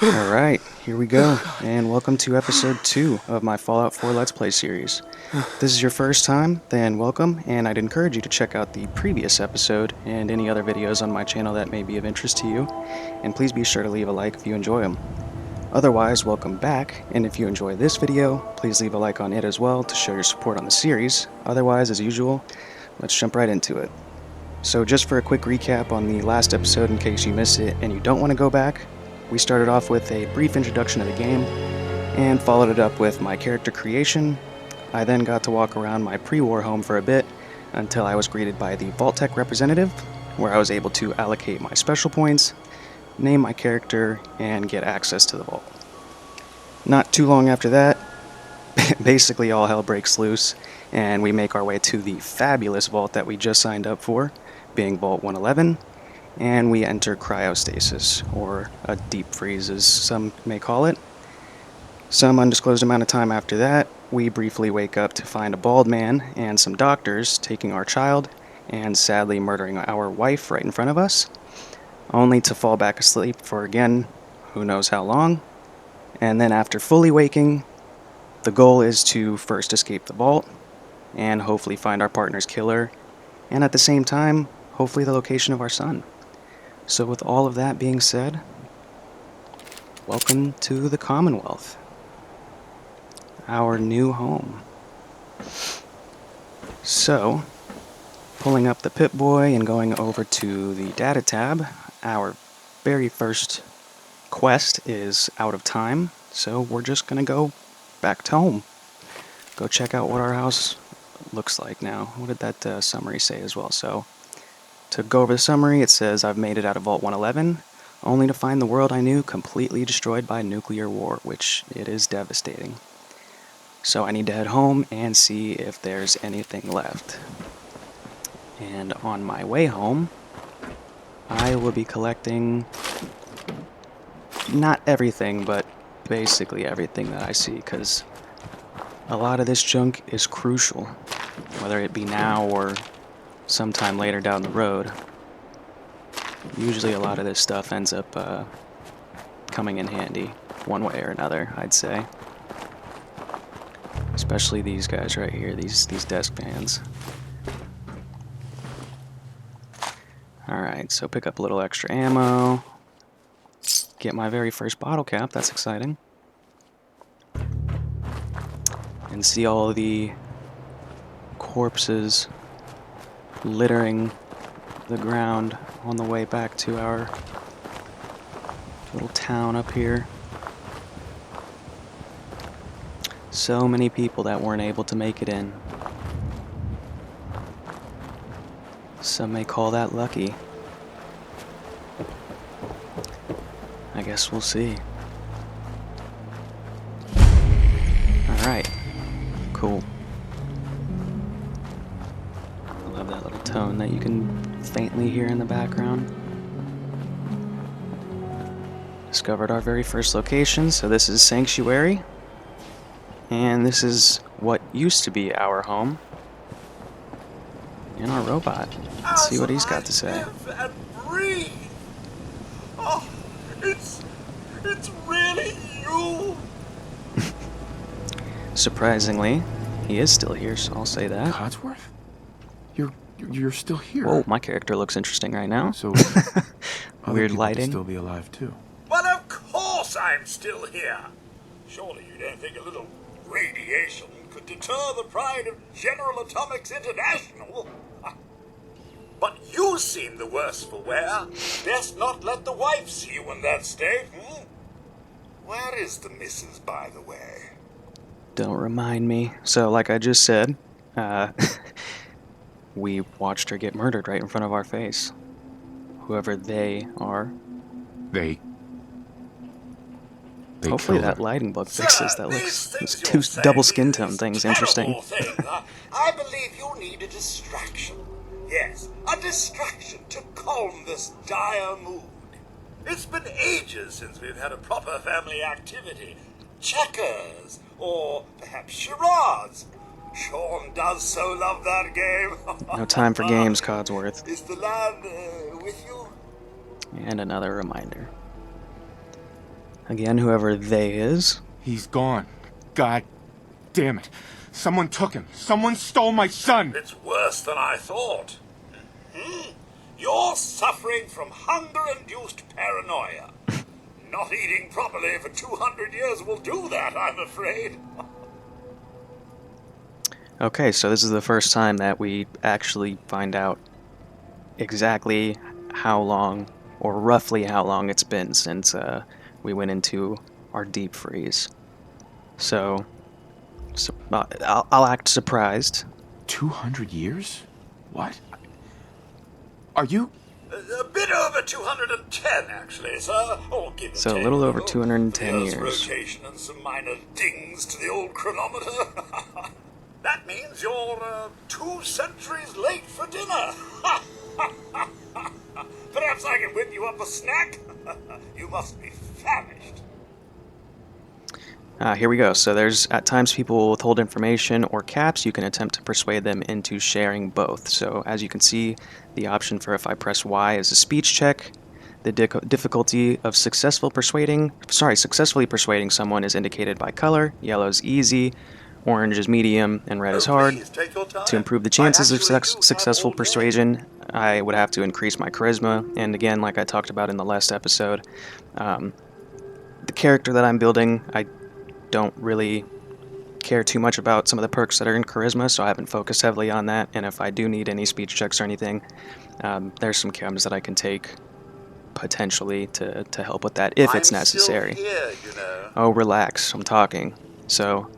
Alright, here we go, and welcome to episode 2 of my Fallout 4 Let's Play series. If this is your first time, then welcome, and I'd encourage you to check out the previous episode and any other videos on my channel that may be of interest to you, and please be sure to leave a like if you enjoy them. Otherwise, welcome back, and if you enjoy this video, please leave a like on it as well to show your support on the series. Otherwise, as usual, let's jump right into it. So just for a quick recap on the last episode in case you missed it and you don't want to go back, we started off with a brief introduction of the game, and followed it up with my character creation. I then got to walk around my pre-war home for a bit, until I was greeted by the Vault-Tec representative, where I was able to allocate my special points, name my character, and get access to the vault. Not too long after that, basically all hell breaks loose, and we make our way to the fabulous vault that we just signed up for, being Vault 111, and we enter cryostasis, or a deep freeze as some may call it. Some undisclosed amount of time after that, we briefly wake up to find a bald man and some doctors taking our child and sadly murdering our wife right in front of us, only to fall back asleep for again, who knows how long. And then after fully waking, the goal is to first escape the vault and hopefully find our partner's killer, and at the same time, hopefully the location of our son. So with all of that being said, welcome to the Commonwealth, our new home. So, pulling up the Pip-Boy and going over to the data tab, our very first quest is out of time, so we're just gonna go back to home. Go check out what our house looks like now. What did that summary say as well? So, to go over the summary, it says, I've made it out of Vault 111, only to find the world I knew completely destroyed by nuclear war, which it is devastating. So I need to head home and see if there's anything left. And on my way home, I will be collecting not everything, but basically everything that I see, because a lot of this junk is crucial, whether it be now or sometime later down the road. Usually a lot of this stuff ends up coming in handy, one way or another, I'd say. Especially these guys right here, these desk fans. Alright, so pick up a little extra ammo. Get my very first bottle cap, that's exciting. And see all the corpses littering the ground on the way back to our little town up here. So many people that weren't able to make it in. Some may call that lucky. I guess we'll see. Alright. Cool. I love that little tone that you can faintly hear in the background. Discovered our very first location, so this is Sanctuary. And this is what used to be our home. And our robot. Let's see what he's got to say. And breathe. Oh, it's really you. Surprisingly, he is still here, so I'll say that. Codsworth? You're still here. Whoa, my character looks interesting right now. So weird people lighting. could still be alive too. But of course I'm still here. Surely you don't think a little radiation could deter the pride of General Atomics International? But you seem the worse for wear. Best not let the wife see you in that state, Where is the missus, by the way? Don't remind me. So, like I just said, we watched her get murdered right in front of our face. Whoever they are. They Hopefully killed that her. lighting bug Sir, fixes that. these Looks things two you're saying double skin tone is things terrible interesting. thing. I believe you need a distraction. Yes, a distraction to calm this dire mood. It's been ages since we've had a proper family activity. Checkers, or perhaps charades. Sean does so love that game. No time for games, Codsworth. Is the lad with you? And another reminder. Again, whoever they is. He's gone. God damn it. Someone took him. Someone stole my son. It's worse than I thought. You're suffering from hunger-induced paranoia. Not eating properly for 200 years will do that, I'm afraid. Okay, so this is the first time that we actually find out exactly how long, or roughly how long it's been since we went into our deep freeze. So, I'll act surprised. 200 years? What? Are you? A bit over 210, actually, sir. Oh, give or So a take little over 210 Earth's years. rotation and some minor dings to the old chronometer. That means you're 2 centuries late for dinner. Perhaps I can whip you up a snack? You must be famished. Here we go. So there's at times people will withhold information or caps. You can attempt to persuade them into sharing both. So as you can see, the option for if I press Y is a speech check. The difficulty of successfully persuading someone is indicated by color. Yellow is easy, orange is medium, and red is hard. Please, take your time. To improve the chances of successful persuasion, I would have to increase my charisma. And again, like I talked about in the last episode, the character that I'm building, I don't really care too much about some of the perks that are in charisma, so I haven't focused heavily on that. And if I do need any speech checks or anything, there's some chems that I can take potentially to help with that if it's necessary. Still here, you know. Oh, relax, I'm talking. So,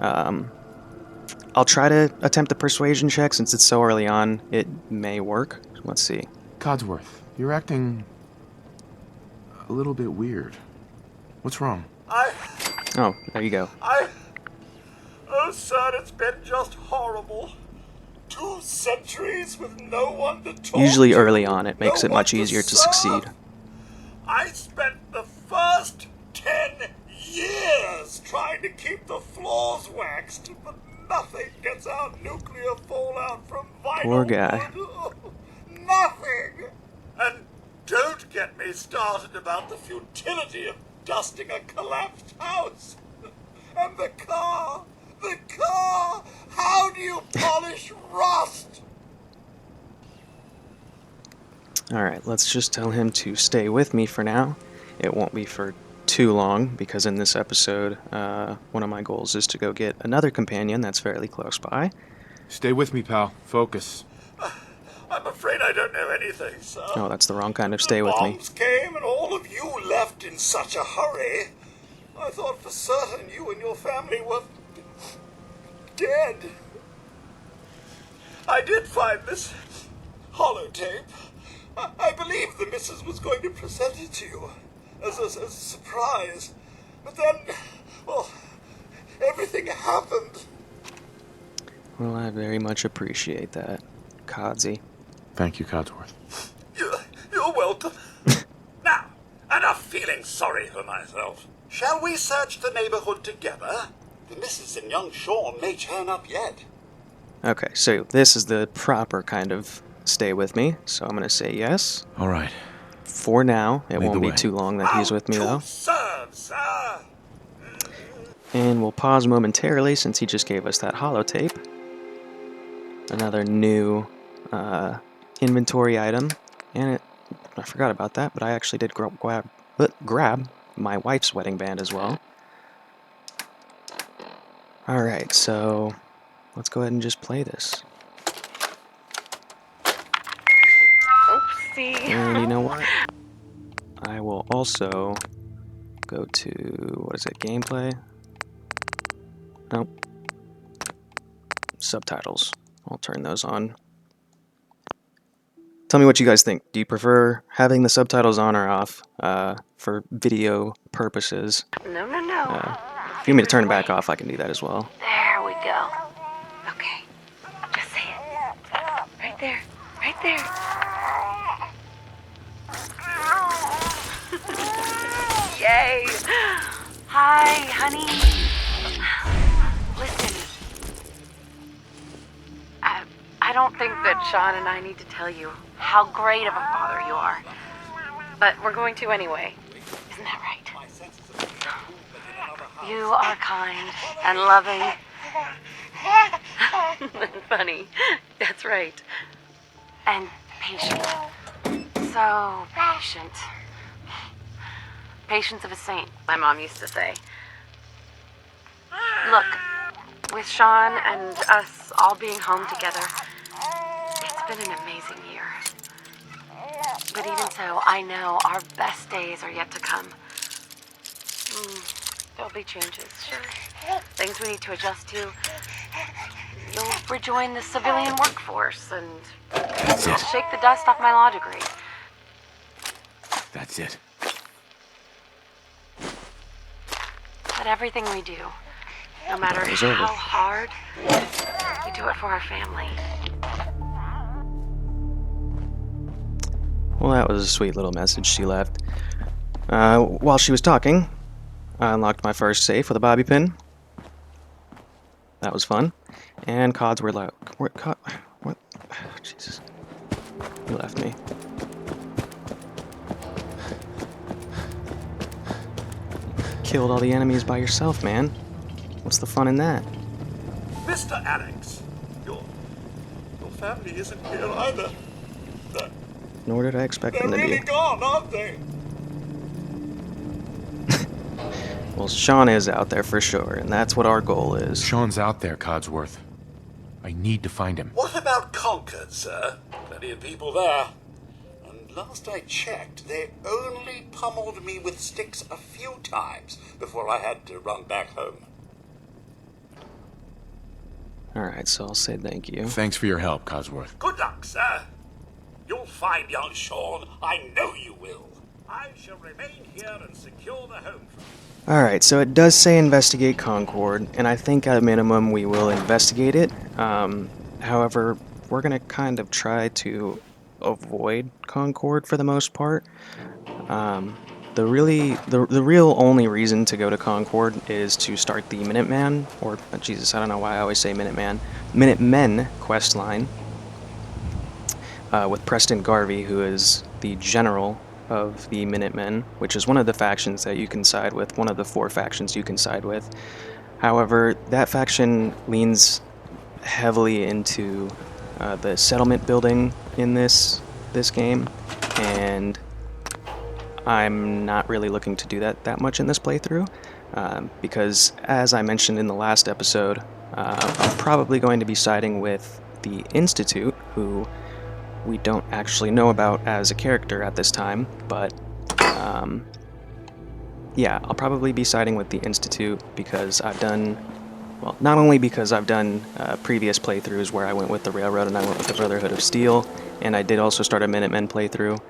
I'll try to attempt the persuasion check since it's so early on. It may work. Let's see. Codsworth, you're acting a little bit weird. What's wrong? Oh, there you go. Oh, sir, it's been just horrible. 2 centuries with no one to talk Usually to, early on, it makes no it much one easier to serve. succeed. I spent the first 10 years trying to keep the floors waxed, but nothing gets out nuclear fallout from vinyl Poor guy. wood. Nothing! And don't get me started about the futility of dusting a collapsed house. And the car! The car! How do you polish rust? Alright, let's just tell him to stay with me for now. It won't be for too long, because in this episode, one of my goals is to go get another companion that's fairly close by. Stay with me, pal. Focus. I'm afraid I don't know anything, sir. Oh, that's the wrong kind of stay with me. Bombs came and all of you left in such a hurry. I thought for certain you and your family were dead. I did find this holotape. I believe the missus was going to present it to you as a surprise. But then, well, everything happened. Well, I very much appreciate that, Codsy. Thank you, Codsworth. You're welcome. Now, enough feeling sorry for myself. Shall we search the neighborhood together? The missus and young Sean may turn up yet. Okay, so this is the proper kind of stay with me, so I'm going to say yes. All right. For now, it Lead won't the be way. too long that he's with me, though. To serve, sir. And we'll pause momentarily since he just gave us that holotape. Another new inventory item. And I forgot about that, but I actually did grab my wife's wedding band as well. Alright, so let's go ahead and just play this. Oopsie. And you know what? I will also go to, what is it, gameplay? Nope. Subtitles. I'll turn those on. Tell me what you guys think. Do you prefer having the subtitles on or off for video purposes? No, no, no. If you want me to turn it back off, I can do that as well. There we go. Okay. Just say it. Right there. Right there. Yay. Hi, honey. Listen. I don't think that Sean and I need to tell you how great of a father you are. But we're going to anyway. Isn't that right? You are kind and loving. Funny. That's right. And patient. So patient. Patience of a saint, my mom used to say. Look, with Sean and us all being home together, it's been an amazing year. But even so, I know our best days are yet to come. There'll be changes, sure. Things we need to adjust to. You'll rejoin the civilian workforce, and That's I'll it. shake the dust off my law degree. That's it. But everything we do, no matter It's over. how hard, we do it for our family. Well, that was a sweet little message she left. While she was talking, I unlocked my first safe with a bobby pin. That was fun. And CODs were loud. What? Jesus. You left me. Killed all the enemies by yourself, man. What's the fun in that? Mr. Alex, your family isn't here either. Nor did I expect They're them to really be. gone, aren't they? Well, Sean is out there for sure, and that's what our goal is. Sean's out there, Codsworth. I need to find him. What about Concord, sir? Plenty of people there. And last I checked, they only pummeled me with sticks a few times before I had to run back home. Alright, so I'll say thank you. Thanks for your help, Codsworth. Good luck, sir. You'll find young Sean. I know you will. I shall remain here and secure the home for you. Alright, so it does say investigate Concord, and I think at a minimum we will investigate it. However, we're going to kind of try to avoid Concord for the most part. The real only reason to go to Concord is to start the Minuteman, or Jesus, I don't know why I always say Minutemen quest line with Preston Garvey, who is the general of the Minutemen, which is one of the factions that you can side with, one of the 4 factions you can side with. However, that faction leans heavily into the settlement building in this game, and I'm not really looking to do that much in this playthrough, because as I mentioned in the last episode, I'm probably going to be siding with the Institute, who we don't actually know about as a character at this time, but yeah, I'll probably be siding with the Institute because I've done, well, not only because I've done previous playthroughs where I went with the Railroad and I went with the Brotherhood of Steel, and I did also start a Minutemen playthrough,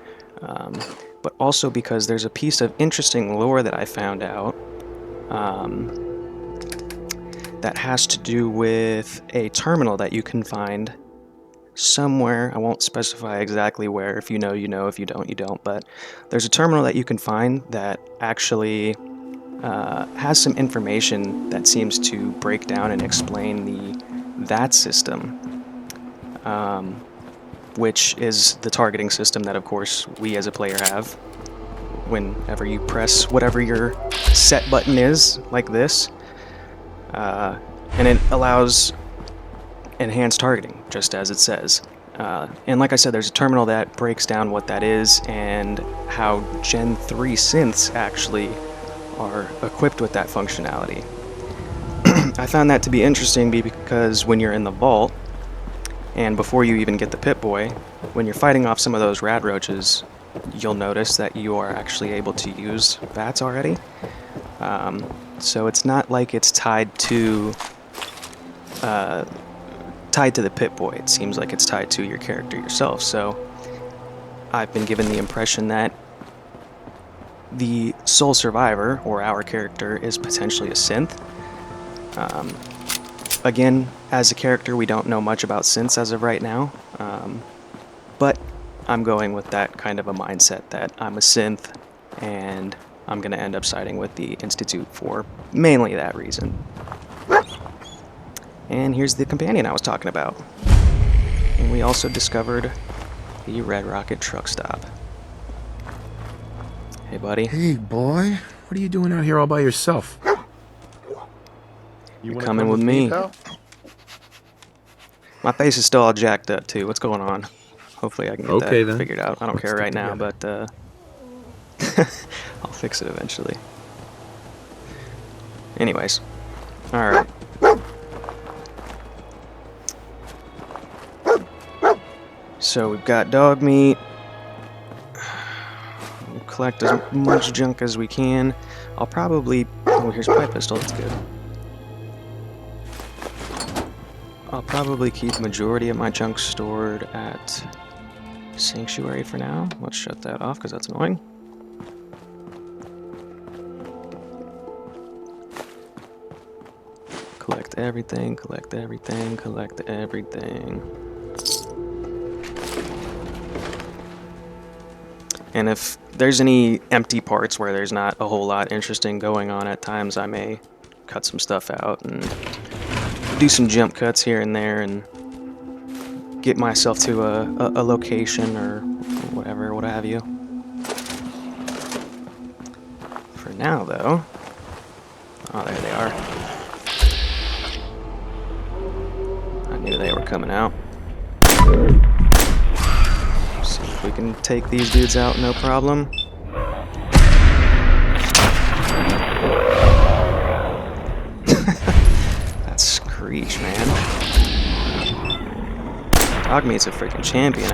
but also because there's a piece of interesting lore that I found out that has to do with a terminal that you can find somewhere. I won't specify exactly where. If you know, you know. If you don't, you don't. But there's a terminal that you can find that actually has some information that seems to break down and explain that system, which is the targeting system that, of course, we as a player have. Whenever you press whatever your set button is, like this, and it allows enhanced targeting, just as it says. And like I said, there's a terminal that breaks down what that is and how Gen 3 synths actually are equipped with that functionality. I found that to be interesting because when you're in the vault, and before you even get the Pip-Boy, when you're fighting off some of those rad roaches, you'll notice that you are actually able to use VATS already. So it's not like it's tied to the Pip-Boy. It seems like it's tied to your character yourself. So I've been given the impression that the sole survivor, or our character, is potentially a synth. Again, as a character, we don't know much about synths as of right now, but I'm going with that kind of a mindset that I'm a synth, and I'm going to end up siding with the Institute for mainly that reason. And here's the companion I was talking about. And we also discovered the Red Rocket truck stop. Hey, buddy. Hey, boy. What are you doing out here all by yourself? You wanna coming come with me. pal? My face is still all jacked up too. What's going on? Hopefully I can get Okay, that then. figured out. I don't Let's care stick right now, together. but I'll fix it eventually. Anyways. Alright. So we've got dog meat. We'll collect as much junk as we can. I'll probably... Oh, here's a pipe pistol. That's good. I'll probably keep majority of my junk stored at Sanctuary for now. Let's shut that off because that's annoying. Collect everything, collect everything, collect everything. And if there's any empty parts where there's not a whole lot interesting going on at times, I may cut some stuff out and do some jump cuts here and there and get myself to a location or whatever, what have you. For now, though... Oh, there they are. I knew they were coming out. See if we can take these dudes out, no problem. That's Screech, man. Dog meat's a freaking champion.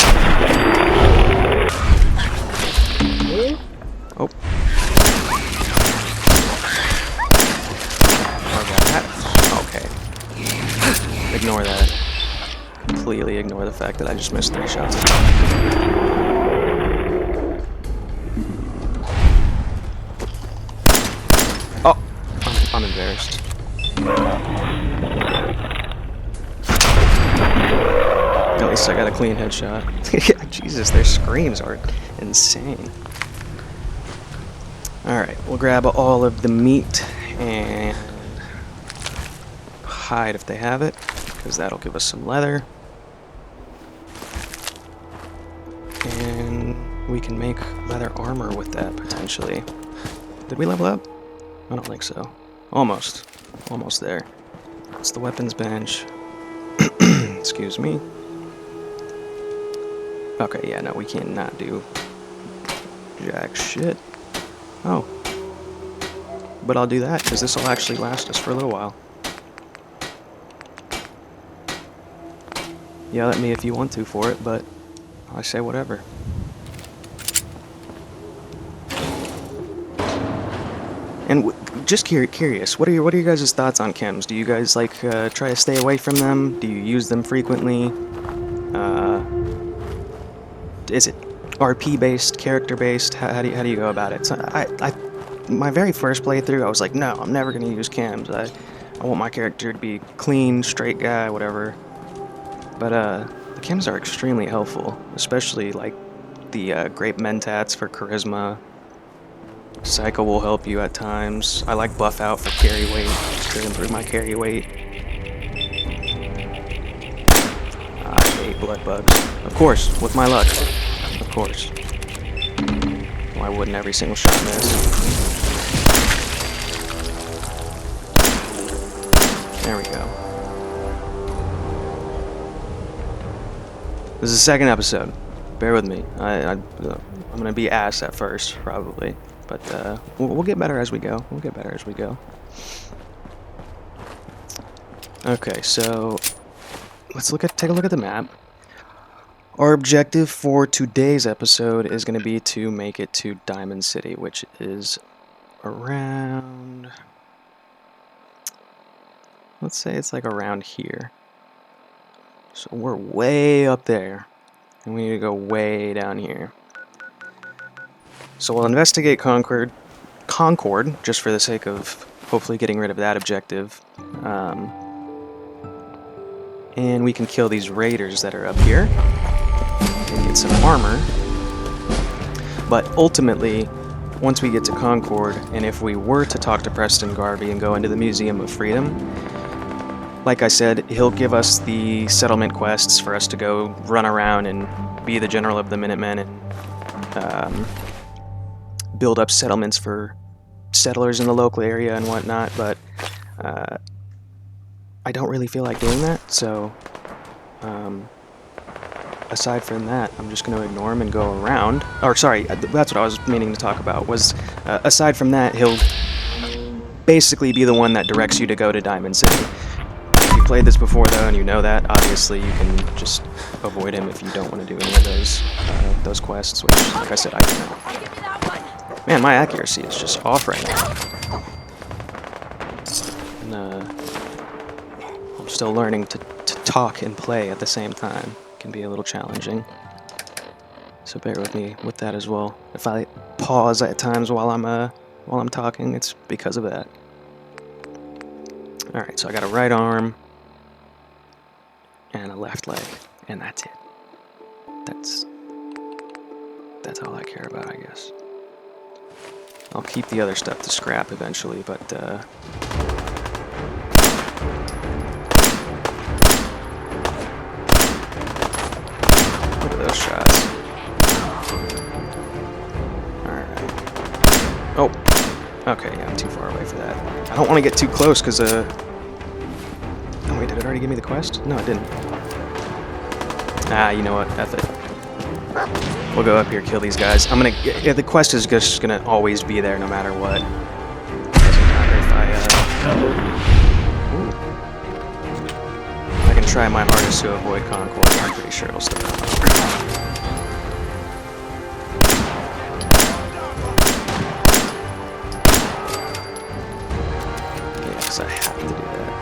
Oh. Okay. Ignore that. Completely ignore the fact that I just missed 3 shots. Oh! I'm embarrassed. At least I got a clean headshot. Jesus, their screams are insane. Alright, we'll grab all of the meat and hide if they have it, because that'll give us some leather. And we can make leather armor with that, potentially. Did we level up? I don't think so. Almost. Almost there. It's the weapons bench. Excuse me. Okay, yeah, no, we cannot do jack shit. Oh. But I'll do that, because this will actually last us for a little while. Yell at me if you want to for it, but I say whatever. And just curious, what are your guys' thoughts on chems? Do you guys like try to stay away from them? Do you use them frequently? Is it RP based, character based? How do you go about it? So my very first playthrough, I was like, no, I'm never gonna use chems. I want my character to be clean, straight guy, whatever. But the chems are extremely helpful, especially like the grape mentats for charisma. Cycle will help you at times. I like buff out for carry weight, just to improve my carry weight. I hate blood bugs. Of course, with my luck. Of course. Why wouldn't every single shot miss? There we go. This is the second episode. Bear with me. I'm gonna be ass at first, probably. But we'll get better as we go. We'll get better as we go. Okay, so let's take a look at the map. Our objective for today's episode is going to be to make it to Diamond City, which is around... Let's say it's like around here. So we're way up there, and we need to go way down here. So we'll investigate Concord, just for the sake of hopefully getting rid of that objective. And we can kill these raiders that are up here and get some armor. But ultimately, once we get to Concord, and if we were to talk to Preston Garvey and go into the Museum of Freedom, like I said, he'll give us the settlement quests for us to go run around and be the general of the Minutemen and build up settlements for settlers in the local area and whatnot, but I don't really feel like doing that, so aside from that, I'm just going to ignore him and go around. Or, sorry, that's what I was meaning to talk about, was aside from that, he'll basically be the one that directs you to go to Diamond City. If you've played this before, though, and you know that, obviously you can just avoid him if you don't want to do any of those quests, which, like I said, I don't know. Man, my accuracy is just off right now. And, I'm still learning to talk and play at the same time. It can be a little challenging. So bear with me with that as well. If I pause at times while I'm talking, it's because of that. Alright, so I got a right arm and a left leg, and that's it. That's all I care about, I guess. I'll keep the other stuff to scrap eventually, but look at those shots. Alright. Oh! Okay, yeah, I'm too far away for that. I don't want to get too close, because, oh wait, did it already give me the quest? No, it didn't. Ah, you know what? F it. We'll go up here, kill these guys. Yeah, the quest is just gonna always be there no matter what. Doesn't matter if I can try my hardest to avoid Concord. I'm pretty sure it'll still come up. Yes, I have to do that.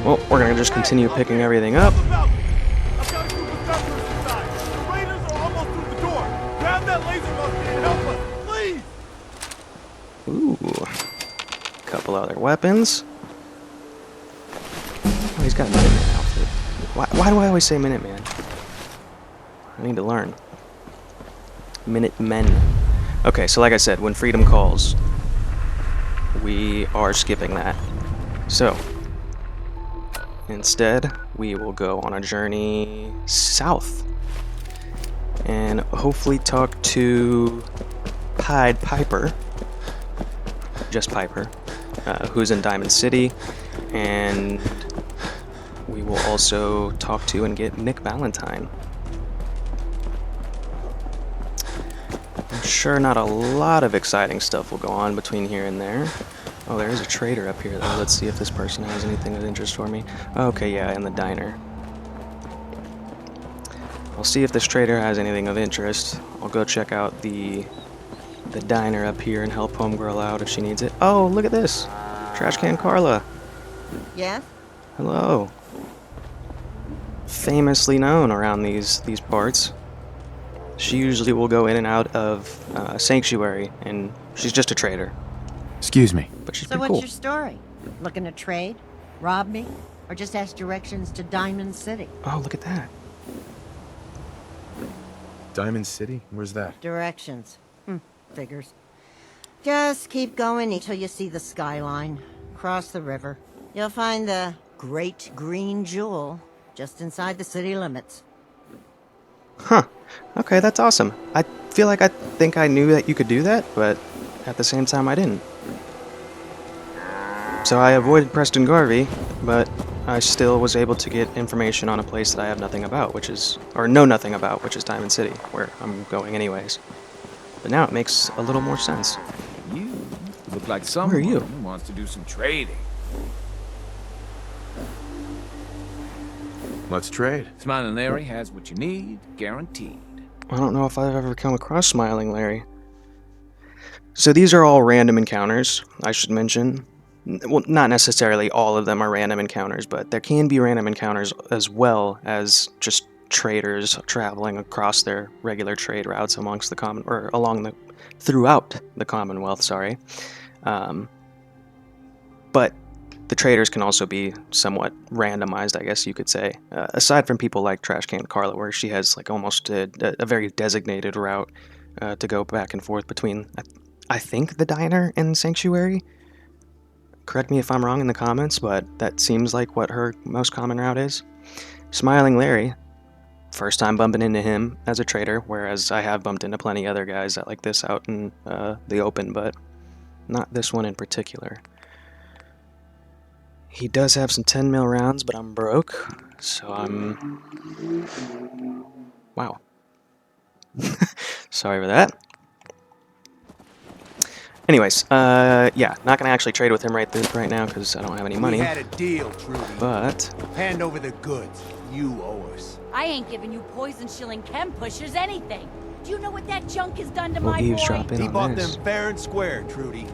Well, we're gonna just continue picking everything up. Ooh, couple other weapons. Oh, he's got a Minuteman outfit. Why do I always say Minuteman? I need to learn. Minutemen. Okay, so like I said, when freedom calls, we are skipping that. So, instead, we will go on a journey south and hopefully talk to Pied Piper. Just Piper, who's in Diamond City, and we will also talk to and get Nick Valentine. I'm sure not a lot of exciting stuff will go on between here and there. Oh, there is a trader up here, though. Let's see if this person has anything of interest for me. Okay, yeah, in the diner. I'll see if this trader has anything of interest. I'll go check out the diner up here and help homegirl out if she needs it. Oh, look at this! Trash Can Carla. Yes? Hello. Famously known around these parts. She usually will go in and out of Sanctuary, and she's just a trader. Excuse me. But she's So pretty what's cool. your story? Looking to trade? Rob me? Or just ask directions to Diamond City? Oh, look at that. Diamond City? Where's that? Directions. Figures. Just keep going until you see the skyline. Cross the river. You'll find the Great Green Jewel just inside the city limits. Huh. Okay, that's awesome. I feel like I think I knew that you could do that, but at the same time I didn't. So I avoided Preston Garvey, but I still was able to get information on a place that I have nothing about, or know nothing about, which is Diamond City, where I'm going anyways. But now it makes a little more sense. You look like Who someone are you? who wants to do some trading. Let's trade. Smiling Larry has what you need, guaranteed. I don't know if I've ever come across Smiling Larry. So these are all random encounters, I should mention. Well, not necessarily all of them are random encounters, but there can be random encounters as well as just traders traveling across their regular trade routes amongst the throughout the Commonwealth, sorry. But the traders can also be somewhat randomized, I guess you could say. Aside from people like Trash Can Carla, where she has like almost a very designated route to go back and forth between, I think, the diner and Sanctuary. Correct me if I'm wrong in the comments, but that seems like what her most common route is. Smiling Larry, first time bumping into him as a trader, whereas I have bumped into plenty other guys that like this out in the open, but not this one in particular. He does have some 10 mil rounds, but I'm broke, so I'm... Wow. Sorry for that. Anyways, yeah, not gonna actually trade with him right now because I don't have any money. We had a deal, Trudy. But Hand over the goods. You owe us. I ain't giving you poison shilling chem pushers anything. Do you know what that junk has done to we'll my boy? eavesdrop in He on bought this. them fair and square, Trudy.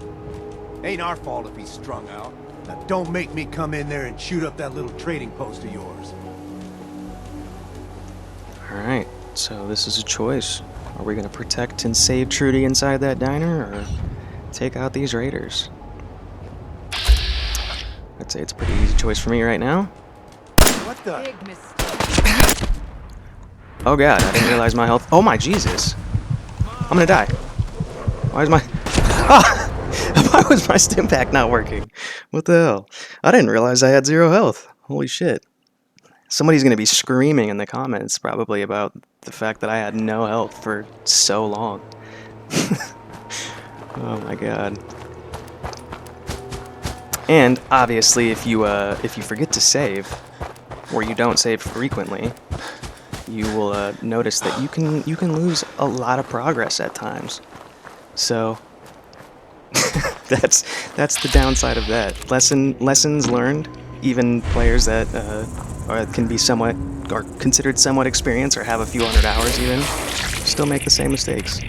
Ain't our fault if he's strung out. Now don't make me come in there and shoot up that little trading post of yours. Alright, so this is a choice. Are we gonna protect and save Trudy inside that diner, or take out these raiders? I'd say it's a pretty easy choice for me right now. What the? Big mistake. Oh god, I didn't realize my health. Oh my Jesus! I'm gonna die. Why is my... Ah! Why was my stim pack not working? What the hell? I didn't realize I had 0 health. Holy shit. Somebody's gonna be screaming in the comments probably about the fact that I had no health for so long. Oh my god. And obviously if you forget to save, or you don't save frequently, you will notice that you can lose a lot of progress at times. So that's the downside of that. Lessons learned. Even players that can be somewhat or considered somewhat experienced or have a few hundred hours even still make the same mistakes.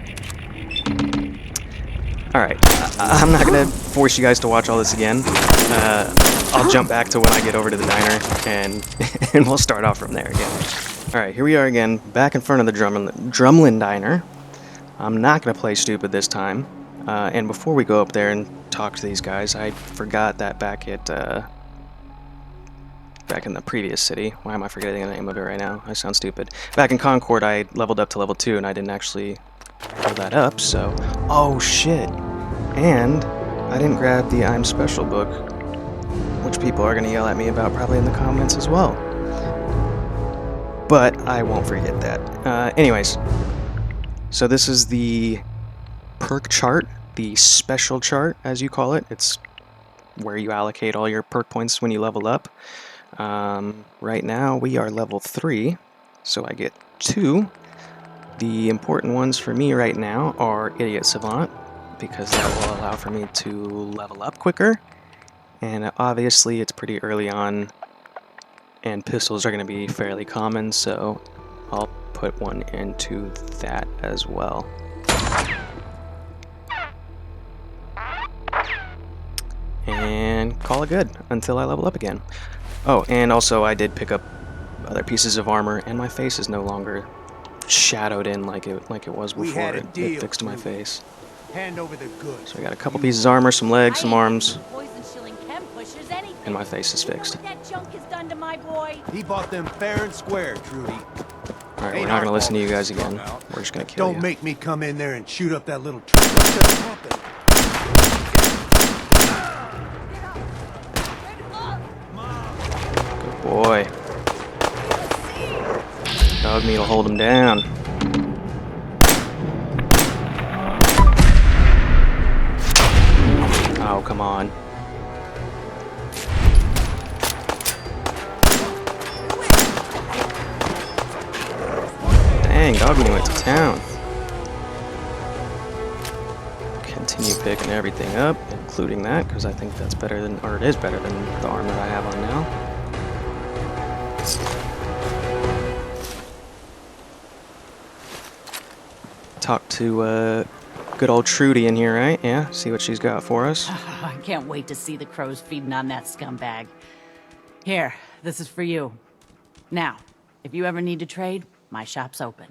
All right, I'm not gonna force you guys to watch all this again. I'll jump back to when I get over to the diner and and we'll start off from there again. Alright, here we are again, back in front of the Drumlin Diner. I'm not going to play stupid this time. And before we go up there and talk to these guys, I forgot that back in the previous city. Why am I forgetting the name of it right now? I sound stupid. Back in Concord, I leveled up to level 2, and I didn't actually pull that up, so... Oh, shit! And I didn't grab the I'm Special book, which people are going to yell at me about probably in the comments as well. But I won't forget that. Anyways, so this is the perk chart, the special chart, as you call it. It's where you allocate all your perk points when you level up. Right now we are level 3, so I get 2. The important ones for me right now are Idiot Savant, because that will allow for me to level up quicker. And obviously it's pretty early on, and pistols are going to be fairly common, so I'll put one into that as well. And call it good until I level up again. Oh, and also I did pick up other pieces of armor, and my face is no longer shadowed in like it was We before. had a deal, It fixed my Trudy. face. Hand over the goods. So I got a couple pieces of armor, some legs, some arms, Poison shilling chem pushers anything. and my face is Do you know fixed. what that junk has done to my boy? He bought them fair and square, Trudy. Alright, we're not going to listen to you guys again. We're just going to kill Don't you. make me come in there and shoot up that little tree. What just happened? Good boy. Dog meat will hold him down. Oh, come on. Dang, dog meat went to town. Continue picking everything up, including that, because I think that's better than, or it is better than the arm that I have on now. Talk to good old Trudy in here, right? Yeah, see what she's got for us. I can't wait to see the crows feeding on that scumbag. Here, this is for you. Now, if you ever need to trade, my shop's open.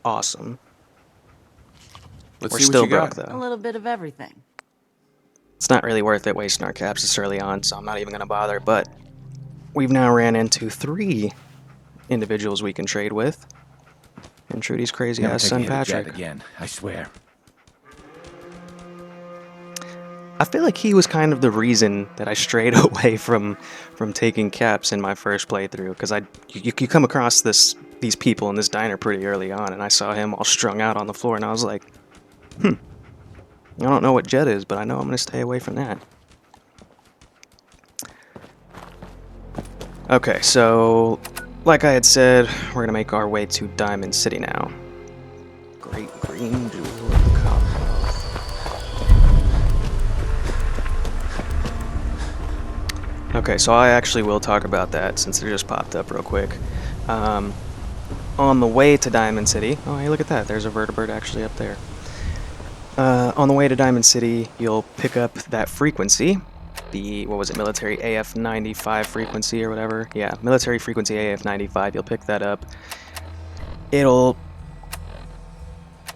Awesome. Let's We're see still what you broke got. A though. little bit of everything. It's not really worth it wasting our caps this early on, so I'm not even gonna bother, but we've now ran into 3 individuals we can trade with. And Trudy's crazy Never ass take a son hit at Jack Patrick. again, I swear. I feel like he was kind of the reason that I strayed away from taking caps in my first playthrough, because you come across these people in this diner pretty early on, and I saw him all strung out on the floor, and I was like, I don't know what Jet is, but I know I'm going to stay away from that. Okay, so like I had said, we're going to make our way to Diamond City now. Great Green Jewel of the Commonwealth. Okay, so I actually will talk about that since it just popped up real quick. On the way to Diamond City, oh hey, look at that, there's a vertebrate actually up there. On the way to Diamond City, you'll pick up that frequency, the, what was it, military AF95 frequency or whatever? Yeah, military frequency AF95, you'll pick that up. It'll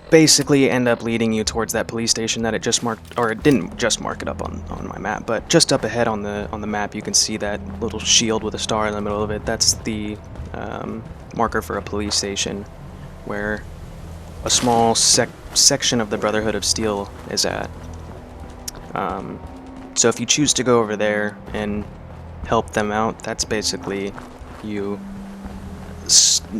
basically end up leading you towards that police station that it just marked, or it didn't just mark it up on my map, but just up ahead on the map you can see that little shield with a star in the middle of it. That's the marker for a police station where a small section of the Brotherhood of Steel is at. So if you choose to go over there and help them out, that's basically you.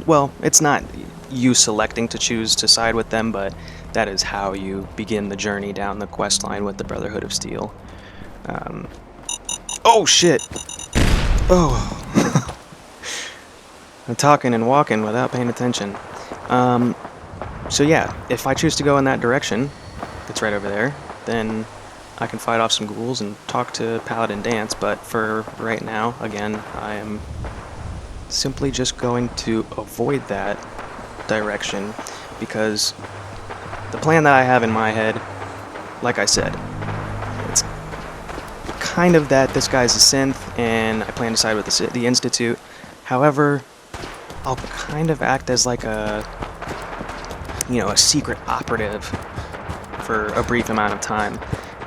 Well, it's not you selecting to choose to side with them, but that is how you begin the journey down the quest line with the Brotherhood of Steel. Oh shit! Oh! I'm talking and walking without paying attention. So yeah, if I choose to go in that direction, it's right over there, then I can fight off some ghouls and talk to Paladin Dance, but for right now, again, I am simply just going to avoid that direction, because the plan that I have in my head, like I said, it's kind of that this guy's a synth, and I plan to side with the Institute. However, I'll kind of act as like a secret operative for a brief amount of time,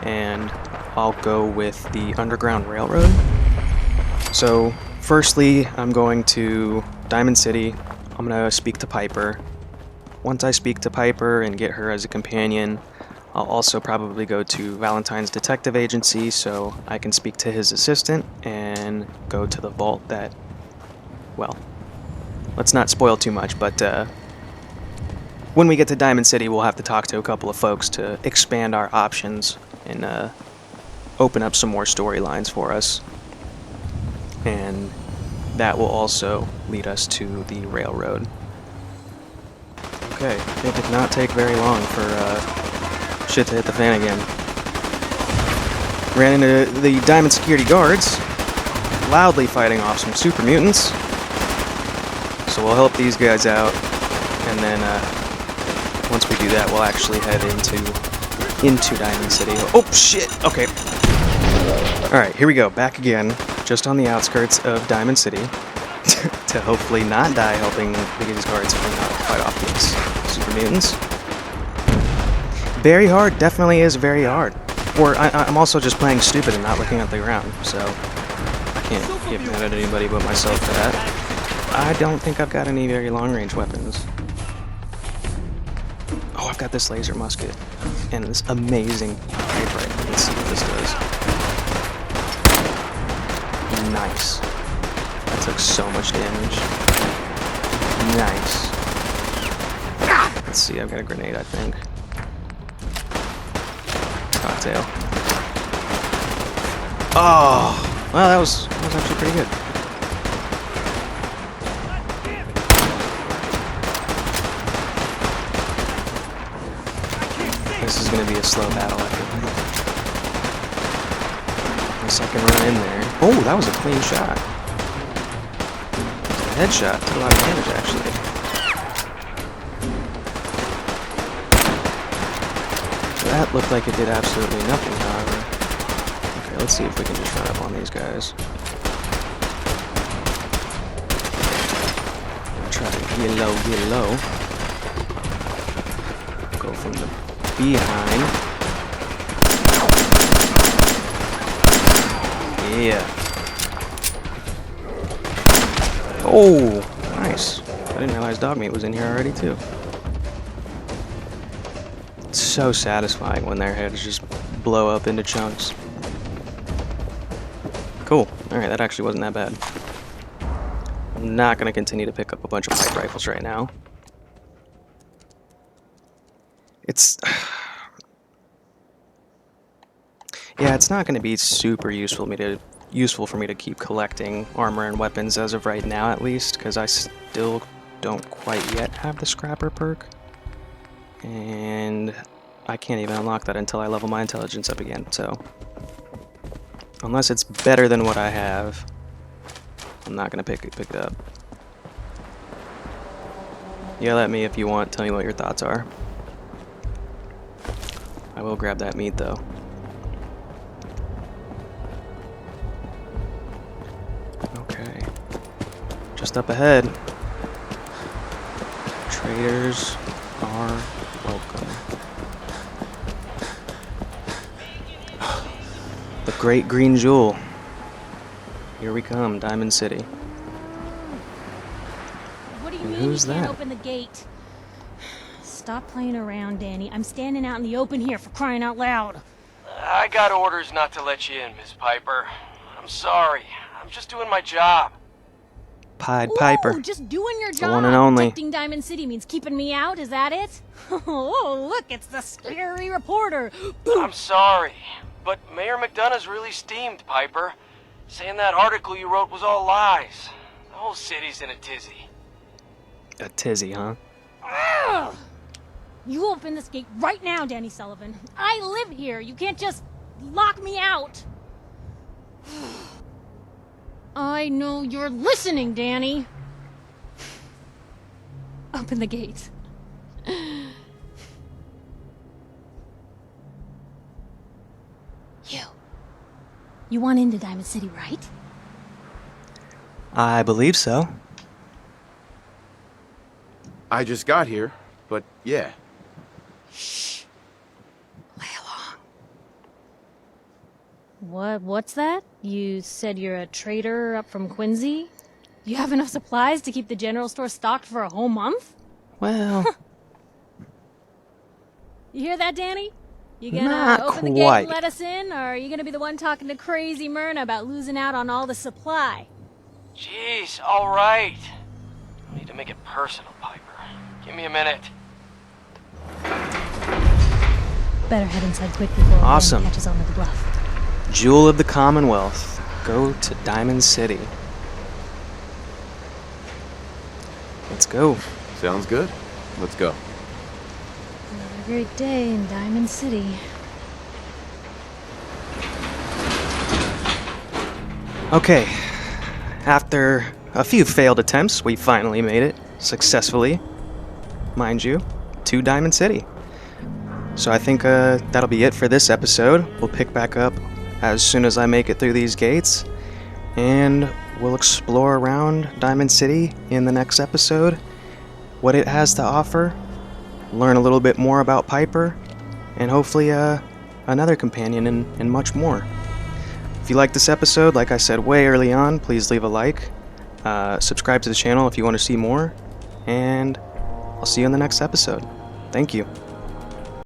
and I'll go with the Underground Railroad. So, firstly, I'm going to Diamond City. I'm going to speak to Piper. Once I speak to Piper and get her as a companion, I'll also probably go to Valentine's Detective Agency so I can speak to his assistant and go to the vault that, well, let's not spoil too much, but when we get to Diamond City, we'll have to talk to a couple of folks to expand our options and open up some more storylines for us. And that will also lead us to the railroad. Okay, it did not take very long for shit to hit the fan again. Ran into the Diamond security guards, loudly fighting off some super mutants. So we'll help these guys out, and then once we do that, we'll actually head into Diamond City. Oh shit! Okay. Alright, here we go. Back again, just on the outskirts of Diamond City, to hopefully not die helping these guards fight off these super mutants. Very hard, definitely is very hard. Or I'm also just playing stupid and not looking at the ground, so I can't get mad at anybody but myself for that. I don't think I've got any very long-range weapons. Oh, I've got this laser musket and this amazing typewriter. Let's see what this does. Nice. That took so much damage. Nice. Let's see, I've got a grenade, I think. Cocktail. Oh! Well, that was actually pretty good. This is going to be a slow battle, I think. Unless I can run in there. Oh, that was a clean shot. A headshot. Did a lot of damage, actually. That looked like it did absolutely nothing, however. Okay, let's see if we can just run up on these guys. Try to get low, get low. Go from the behind. Yeah. Oh, nice. I didn't realize dog meat was in here already, too. so satisfying when their heads just blow up into chunks. Cool. Alright, that actually wasn't that bad. I'm not going to continue to pick up a bunch of pipe rifles right now. It's... yeah, it's not going to be super useful for me to keep collecting armor and weapons as of right now, at least, because I still don't quite yet have the scrapper perk. And I can't even unlock that until I level my intelligence up again, so... unless it's better than what I have, I'm not going to pick it up. Yell at me if you want, tell me what your thoughts are. I will grab that meat, though. Okay. Just up ahead. Traders are welcome. The Great Green Jewel. Here we come, Diamond City. What do you And mean who's you can't that? open the gate? Stop playing around, Danny. I'm standing out in the open here, for crying out loud. I got orders not to let you in, Miss Piper. I'm sorry. I'm just doing my job. Pied Piper. Ooh, just doing your job. The one and only. Protecting Diamond City means keeping me out, is that it? Oh, look, it's the scary reporter. I'm sorry, but Mayor McDonough's really steamed, Piper. Saying that article you wrote was all lies. The whole city's in a tizzy. A tizzy, huh? Ugh. You open this gate right now, Danny Sullivan. I live here. You can't just lock me out. I know you're listening, Danny. Open the gate. You want into Diamond City, right? I believe so. I just got here, but yeah. Shh. Play along. What's that? You said you're a trader up from Quincy? You have enough supplies to keep the general store stocked for a whole month? Well... You hear that, Danny? You gonna Not open the gate quite. and let us in, or are you gonna be the one talking to crazy Myrna about losing out on all the supply? Jeez, all right. I need to make it personal, Piper. Give me a minute. Better head inside quick before Awesome. catches on to the bluff. Jewel of the Commonwealth. Go to Diamond City. Let's go. Sounds good. Let's go. Another great day in Diamond City. Okay. After a few failed attempts, we finally made it successfully, mind you, to Diamond City. So I think that'll be it for this episode. We'll pick back up as soon as I make it through these gates, and we'll explore around Diamond City in the next episode, what it has to offer, learn a little bit more about Piper, and hopefully another companion and much more. If you like this episode, like I said way early on, please leave a like, subscribe to the channel if you want to see more, and I'll see you in the next episode. Thank you.